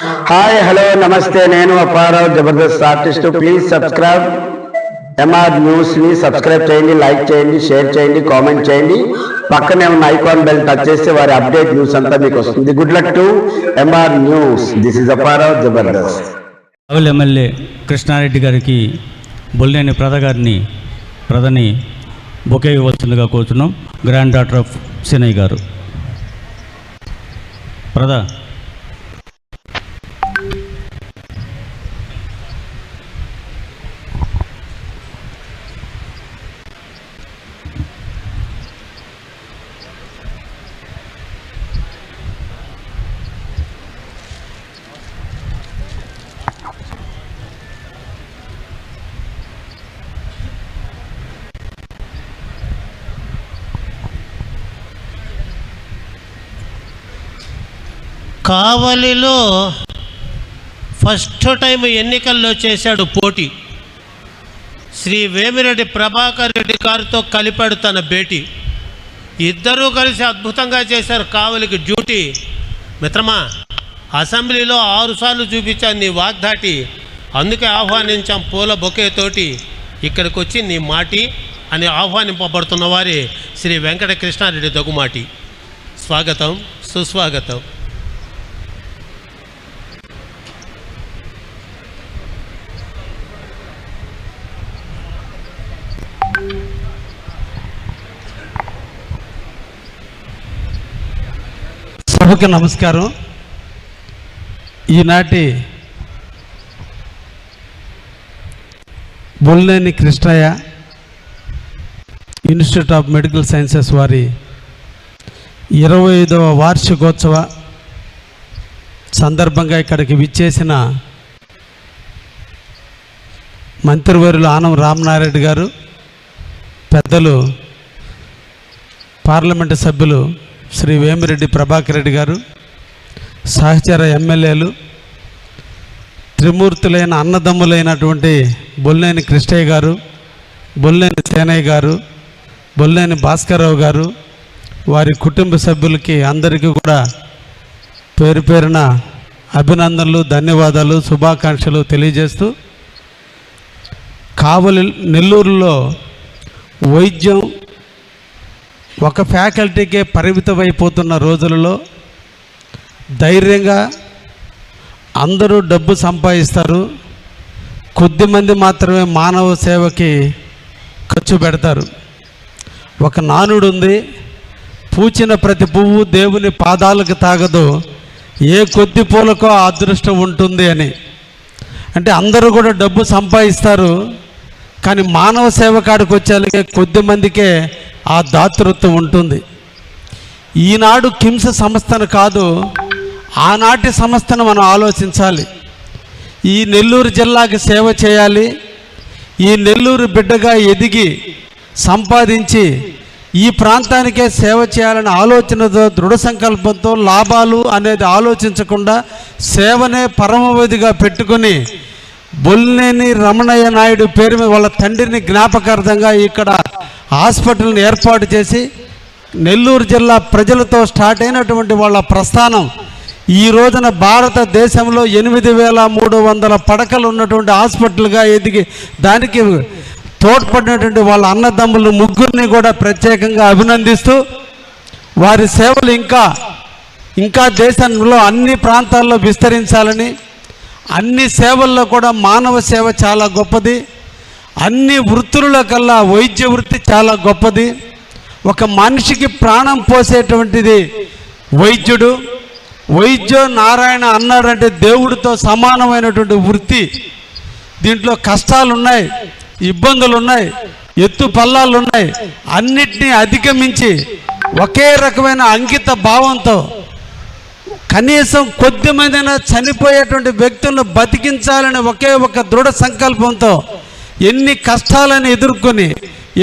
Hi hello నమస్తే, నేను Apparao Jabardasth artist. Please subscribe MR news ని సబ్స్క్రైబ్ చేయండి, లైక్ చేయండి, షేర్ చేయండి, కామెంట్ చేయండి. పక్కనే ఉన్న ఐకాన్ బెల్ టచ్ చేస్తే వారి అప్డేట్ న్యూస్ అంతా మీకు వస్తుంది. Good luck to MR news. This is Apparao Jabardasth. MLA Krishna Reddy గారికి బొల్లేని ప్రధని బొకే ఇవ్వాల్సిందిగా కోరుతున్నాం. గ్రాండ్ డాటర్ ఆఫ్ సినయ్ గారు. ప్రధ కావలిలో ఫస్ట్ టైం ఎన్నికల్లో చేశాడు పోటీ. శ్రీ వేమిరెడ్డి ప్రభాకర్ రెడ్డి గారితో కలిపాడు తన భేటీ. ఇద్దరూ కలిసి అద్భుతంగా చేశారు కావలికి డ్యూటీ. మిత్రమా, అసెంబ్లీలో 6 సార్లు చూపించాను నీ వాగ్దాటి, అందుకే ఆహ్వానించాం పూల బొకేతోటి. ఇక్కడికి వచ్చి నీ మాటి అని ఆహ్వానింపబడుతున్న వారి శ్రీ వెంకట కృష్ణారెడ్డి దగుమాటి. స్వాగతం, సుస్వాగతం. సభకు నమస్కారం. ఈనాటి Bolleni Krishnaiah institute of medical sciences వారి 25వ వార్షికోత్సవ సందర్భంగా ఇక్కడికి విచ్చేసిన మంత్రివర్యులు ఆనం రామనారాయణ గారు, పెద్దలు పార్లమెంటు సభ్యులు శ్రీ వేమిరెడ్డి ప్రభాకర్ రెడ్డి గారు, సహచర ఎమ్మెల్యేలు, త్రిమూర్తులైన అన్నదమ్ములైనటువంటి బొల్లేని కృష్ణయ్య గారు, బొల్లేని సేనయ్య గారు, బొల్లేని భాస్కర్రావు గారు, వారి కుటుంబ సభ్యులకి అందరికీ కూడా పేరు పేరున అభినందనలు, ధన్యవాదాలు, శుభాకాంక్షలు తెలియజేస్తూ, కావలి నెల్లూరులో వైద్యం ఒక ఫ్యాకల్టీకే పరిమితమైపోతున్న రోజులలో ధైర్యంగా అందరూ డబ్బు సంపాదిస్తారు, కొద్దిమంది మాత్రమే మానవ సేవకి ఖర్చు పెడతారు. ఒక నానుడు ఉంది, పూచిన ప్రతి పువ్వు దేవుని పాదాలకు తాగదు, ఏ కొద్ది పూలకో ఆ అదృష్టం ఉంటుంది అని. అంటే అందరూ కూడా డబ్బు సంపాదిస్తారు, కానీ మానవ సేవ కాడికి వచ్చేలాగే కొద్ది మందికే ఆ దాతృత్వం ఉంటుంది. ఈనాడు కిమ్స్ సంస్థను కాదు, ఆనాటి సంస్థను మనం ఆలోచించాలి. ఈ నెల్లూరు జిల్లాకి సేవ చేయాలి, ఈ నెల్లూరు బిడ్డగా ఎదిగి సంపాదించి ఈ ప్రాంతానికే సేవ చేయాలనే ఆలోచనతో, దృఢ సంకల్పంతో, లాభాలు అనేది ఆలోచించకుండా సేవనే పరమవధిగా పెట్టుకుని బొల్లేని రమణయ్య నాయుడు పేరు మీద వాళ్ళ తండ్రిని జ్ఞాపకార్థంగా ఇక్కడ హాస్పిటల్ని ఏర్పాటు చేసి నెల్లూరు జిల్లా ప్రజలతో స్టార్ట్ అయినటువంటి వాళ్ళ ప్రస్థానం ఈ రోజున భారతదేశంలో 8,300 పడకలు ఉన్నటువంటి హాస్పిటల్గా ఎదిగి దానికి తోడ్పడినటువంటి వాళ్ళ అన్నదమ్ములు ముగ్గురిని కూడా ప్రత్యేకంగా అభినందిస్తూ, వారి సేవలు ఇంకా దేశంలో అన్ని ప్రాంతాల్లో విస్తరించాలని, అన్ని సేవల్లో కూడా మానవ సేవ చాలా గొప్పది, అన్ని వృత్తుల కల్లా వైద్య వృత్తి చాలా గొప్పది. ఒక మనిషికి ప్రాణం పోసేటువంటిది వైద్యుడు. వైద్యో నారాయణ అన్నాడంటే దేవుడితో సమానమైనటువంటి వృత్తి. దీంట్లో కష్టాలు ఉన్నాయి, ఇబ్బందులు ఉన్నాయి, ఎత్తు పల్లాలు ఉన్నాయి. అన్నిటినీ అధిగమించి ఒకే రకమైన అంకిత భావంతో కనీసం కొద్ది మందిన చనిపోయేటువంటి వ్యక్తులను బతికించాలని ఒకే ఒక దృఢ సంకల్పంతో ఎన్ని కష్టాలను ఎదుర్కొని,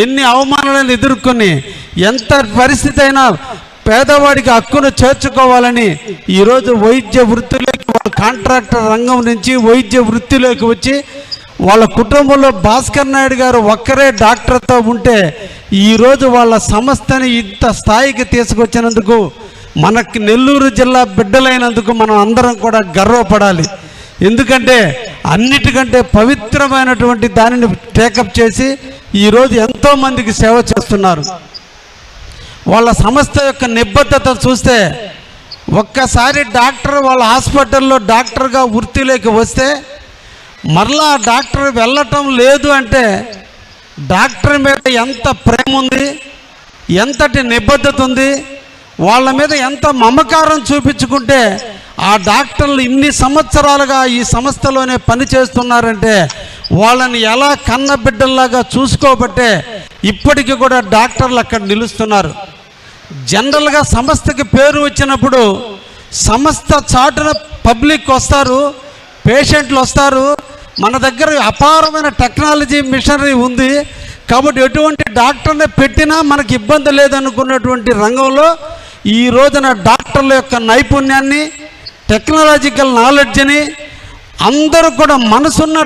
ఎన్ని అవమానాలను ఎదుర్కొని, ఎంత పరిస్థితి అయినా పేదవాడికి హక్కును చేర్చుకోవాలని ఈరోజు వైద్య వృత్తిలోకి, కాంట్రాక్టర్ రంగం నుంచి వైద్య వృత్తిలోకి వచ్చి వాళ్ళ కుటుంబంలో భాస్కర్ నాయుడు గారు ఒక్కరే డాక్టర్తో ఉంటే ఈరోజు వాళ్ళ సంస్థని ఇంత స్థాయికి తీసుకొచ్చినందుకు మనకి నెల్లూరు జిల్లా బిడ్డలైనందుకు మనం అందరం కూడా గర్వపడాలి. ఎందుకంటే అన్నిటికంటే పవిత్రమైనటువంటి దానిని టేకప్ చేసి ఈరోజు ఎంతోమందికి సేవ చేస్తున్నారు. వాళ్ళ సంస్థ యొక్క నిబద్ధత చూస్తే ఒక్కసారి డాక్టర్ వాళ్ళ హాస్పిటల్లో డాక్టర్గా వృత్తిలోకి వస్తే మరలా డాక్టర్ వెళ్ళటం లేదు అంటే డాక్టర్ మీద ఎంత ప్రేమ ఉంది, ఎంతటి నిబద్ధత ఉంది, వాళ్ళ మీద ఎంత మమకారం చూపించుకుంటే ఆ డాక్టర్లు ఇన్ని సంవత్సరాలుగా ఈ సంస్థలోనే పని చేస్తున్నారంటే వాళ్ళని ఎలా కన్న బిడ్డల్లాగా చూసుకోబట్టే ఇప్పటికీ కూడా డాక్టర్లు అక్కడ నిలుస్తున్నారు. జనరల్గా సంస్థకి పేరు వచ్చినప్పుడు సంస్థ చాటున పబ్లిక్ వస్తారు, పేషెంట్లు వస్తారు. మన దగ్గర అపారమైన టెక్నాలజీ మిషనరీ ఉంది కాబట్టి ఎటువంటి డాక్టర్ని పెట్టినా మనకి ఇబ్బంది లేదనుకున్నటువంటి రంగంలో ఈ రోజున డాక్టర్ల యొక్క నైపుణ్యాన్ని, టెక్నాలజికల్ నాలెడ్జ్ని అందరూ కూడా మనసున్న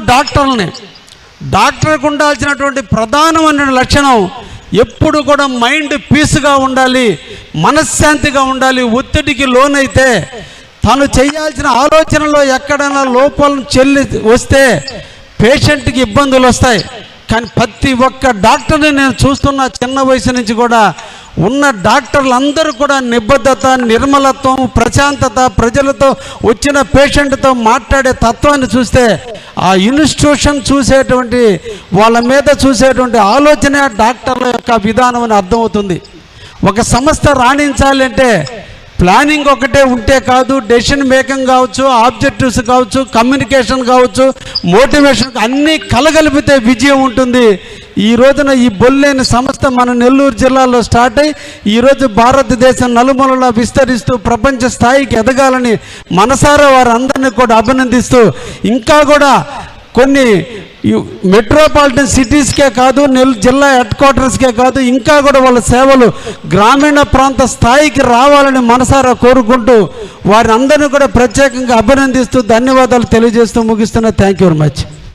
డాక్టర్కి ఉండాల్సినటువంటి ప్రధానమైన లక్షణం ఎప్పుడు కూడా మైండ్ పీస్గా ఉండాలి, మనశ్శాంతిగా ఉండాలి. ఒత్తిడికి లోనైతే తను చేయాల్సిన ఆలోచనలో ఎక్కడైనా లోపాలను వస్తే పేషెంట్కి ఇబ్బందులు వస్తాయి. కానీ ప్రతి ఒక్క డాక్టర్ని నేను చూస్తున్న చిన్న వయసు నుంచి కూడా ఉన్న డాక్టర్లు అందరూ కూడా నిబద్ధత, నిర్మలత్వం, ప్రశాంతత, ప్రజలతో వచ్చిన పేషెంట్తో మాట్లాడే తత్వాన్ని చూస్తే ఆ ఇన్స్టిట్యూషన్ చూసేటువంటి వాళ్ళ మీద చూసేటువంటి ఆలోచన డాక్టర్ల యొక్క విధానం అని అర్థమవుతుంది. ఒక సంస్థ రాణించాలంటే ప్లానింగ్ ఒకటే ఉంటే కాదు, డెసిషన్ మేకింగ్ కావచ్చు, ఆబ్జెక్టివ్స్ కావచ్చు, కమ్యూనికేషన్ కావచ్చు, మోటివేషన్ అన్నీ కలగలిపితే విజయం ఉంటుంది. ఈ రోజున ఈ బొల్లేని సంస్థ మన నెల్లూరు జిల్లాలో స్టార్ట్ అయ్యి ఈరోజు భారతదేశం నలుమూలలా విస్తరిస్తూ ప్రపంచ స్థాయికి ఎదగాలని మనసారా వారందరినీ కూడా అభినందిస్తూ ఇంకా కూడా కొన్ని మెట్రోపాలిటన్ సిటీస్కే కాదు, జిల్లా హెడ్ క్వార్టర్స్కే కాదు, ఇంకా కూడా వాళ్ళ సేవలు గ్రామీణ ప్రాంత స్థాయికి రావాలని మనసారా కోరుకుంటూ వారిని అందరినీ కూడా ప్రత్యేకంగా అభినందిస్తూ ధన్యవాదాలు తెలియజేస్తూ ముగిస్తున్నా. Thank you very much.